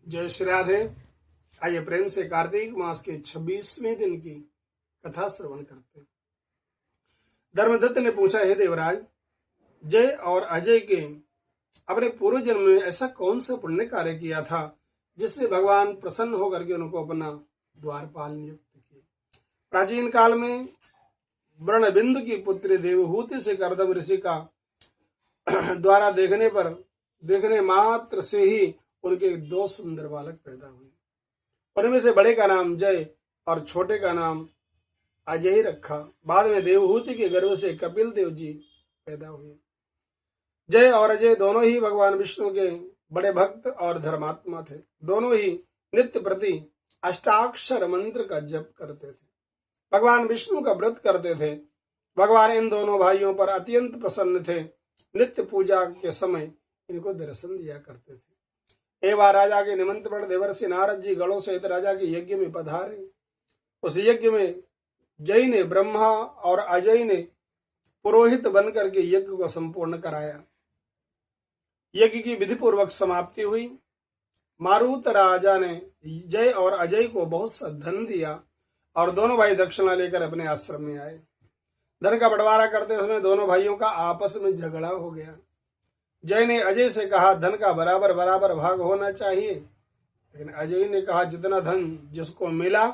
जय श्री राधे। आइए प्रेम से कार्तिक मास के 26वें दिन की कथा श्रवण करते हैं। धर्मदत्त ने पूछा, हे देवराज, जय और अजय के अपने पूर्व जन्म में ऐसा कौन सा पुण्य कार्य किया था जिससे भगवान प्रसन्न होकर के उनको अपना द्वारपाल नियुक्त किया। प्राचीन काल में वृणबिंदु की पुत्री देवहूति से कर्दम ऋषि का द्वारा देखने मात्र से ही उनके दो सुंदर बालक पैदा हुए। उनमें से बड़े का नाम जय और छोटे का नाम अजय रखा। बाद में देवहूति के गर्भ से कपिल देव जी पैदा हुए। जय और अजय दोनों ही भगवान विष्णु के बड़े भक्त और धर्मात्मा थे। दोनों ही नित्य प्रति अष्टाक्षर मंत्र का जप करते थे, भगवान विष्णु का व्रत करते थे। भगवान इन दोनों भाइयों पर अत्यंत प्रसन्न थे। नित्य पूजा के समय इनको दर्शन दिया करते थे। एक बार राजा के निमंत्रण देवर्षि नारद जी गणों सहित राजा के यज्ञ में पधारे। उस यज्ञ में जय ने ब्रह्मा और अजय ने पुरोहित बनकर के यज्ञ को संपूर्ण कराया। यज्ञ की विधि पूर्वक समाप्ति हुई। मारुत राजा ने जय और अजय को बहुत सा धन दिया और दोनों भाई दक्षिणा लेकर अपने आश्रम में आए। धन का बंटवारा करते समय दोनों भाइयों का आपस में झगड़ा हो गया। जय ने अजय से कहा, धन का बराबर बराबर भाग होना चाहिए, लेकिन अजय ने कहा, जितना धन जिसको मिला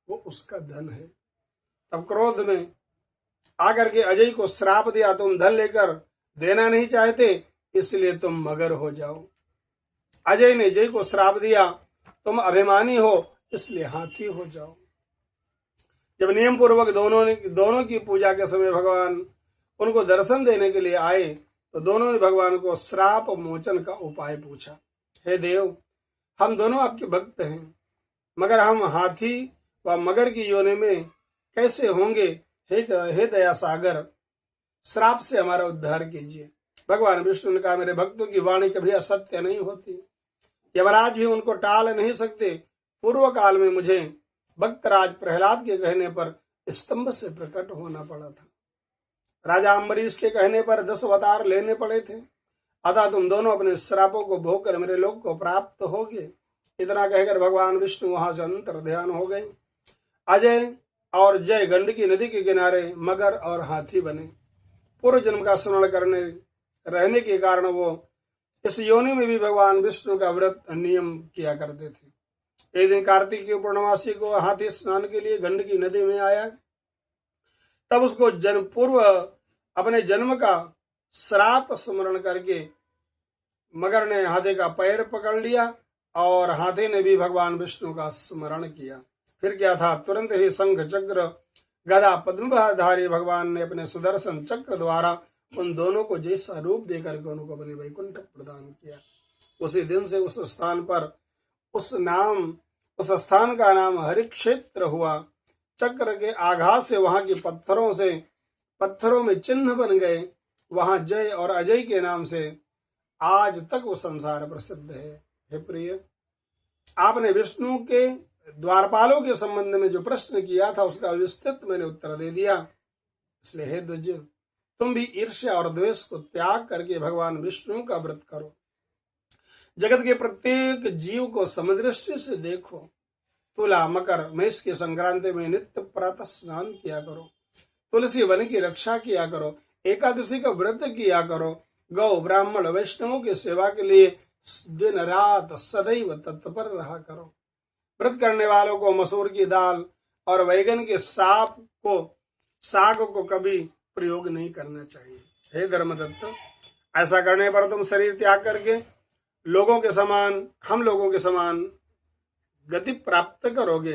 वो उसका धन है। तब क्रोध में आकर के अजय को श्राप दिया, तुम धन लेकर देना नहीं चाहते इसलिए तुम मगर हो जाओ। अजय ने जय को श्राप दिया, तुम अभिमानी हो इसलिए हाथी हो जाओ। जब नियम पूर्वक दोनों की पूजा के समय भगवान उनको दर्शन देने के लिए आए तो दोनों ने भगवान को श्राप मोचन का उपाय पूछा। हे देव, हम दोनों आपके भक्त हैं, मगर हम हाथी व मगर की योनि में कैसे होंगे? हे दया सागर, श्राप से हमारा उद्धार कीजिए। भगवान विष्णु ने कहा, मेरे भक्तों की वाणी कभी असत्य नहीं होती। यमराज भी उनको टाल नहीं सकते। पूर्व काल में मुझे भक्तराज प्रहलाद के कहने पर स्तंभ से प्रकट होना पड़ा था। राजा अम्बरीश के कहने पर 10 अवतार लेने पड़े थे। अतः तुम दोनों अपने श्रापों को भोग कर मेरे लोक को प्राप्त होगे। इतना कहकर भगवान विष्णु वहां से अंतर ध्यान हो गए। अजय और जय गंडकी नदी के किनारे मगर और हाथी बने। पूर्व जन्म का स्मरण रहने के कारण वो इस योनि में भी भगवान विष्णु का व्रत नियम किया करते थे। एक दिन कार्तिक की पूर्णमासी को हाथी स्नान के लिए गंडकी नदी में आया। तब उसको जन्म पूर्व अपने जन्म का श्राप स्मरण करके मगर ने हाथी का पैर पकड़ लिया और हाथी ने भी भगवान विष्णु का स्मरण किया। फिर क्या था, तुरंत ही शंख चक्र गदा पद्मधारी भगवान ने अपने सुदर्शन चक्र द्वारा उन दोनों को जैसा रूप देकर के उनको अपने वैकुंठ प्रदान किया। उसी दिन से उस स्थान का नाम हरिक्षेत्र हुआ। चक्र के आघात से वहां के पत्थरों में चिन्ह बन गए। वहां जय और अजय के नाम से आज तक वो संसार प्रसिद्ध है। हे प्रिय, आपने विष्णु के द्वारपालों के संबंध में जो प्रश्न किया था उसका विस्तृत मैंने उत्तर दे दिया। इसलिए हे द्विज, तुम भी ईर्ष्या और द्वेष को त्याग करके भगवान विष्णु का व्रत करो। जगत के प्रत्येक जीव को समदृष्टि से देखो। तुला मकर मेष की संक्रांति में नित्य प्रातः स्नान किया करो। तुलसी वन की रक्षा किया करो। एकादशी का व्रत किया करो। गौ ब्राह्मण वैष्णवों की सेवा के लिए दिन रात सदैव तत्पर रहा करो। व्रत करने वालों को मसूर की दाल और बैगन के साग को कभी प्रयोग नहीं करना चाहिए। हे धर्मदत्त, ऐसा करने पर तुम शरीर त्याग करके हम लोगों के समान गति प्राप्त करोगे।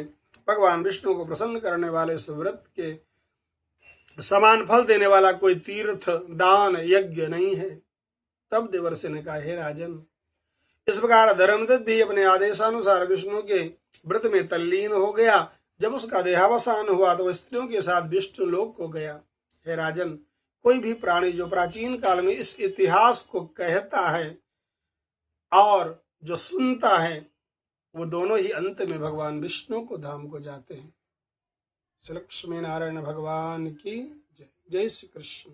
भगवान विष्णु को प्रसन्न करने वाले इस व्रत के समान फल देने वाला कोई तीर्थ दान यज्ञ नहीं है। तब देवर्षि ने कहा, हे राजन, इस प्रकार धर्मदत्त भी अपने आदेशानुसार विष्णु के व्रत में तल्लीन हो गया। जब उसका देहावसान हुआ तो स्त्रियों के साथ विष्णु लोक को गया। हे राजन, कोई भी प्राणी जो प्राचीन काल में इस इतिहास को कहता है और जो सुनता है, वो दोनों ही अंत में भगवान विष्णु को धाम को जाते हैं। श्री लक्ष्मी नारायण भगवान की जय। जय श्री कृष्ण।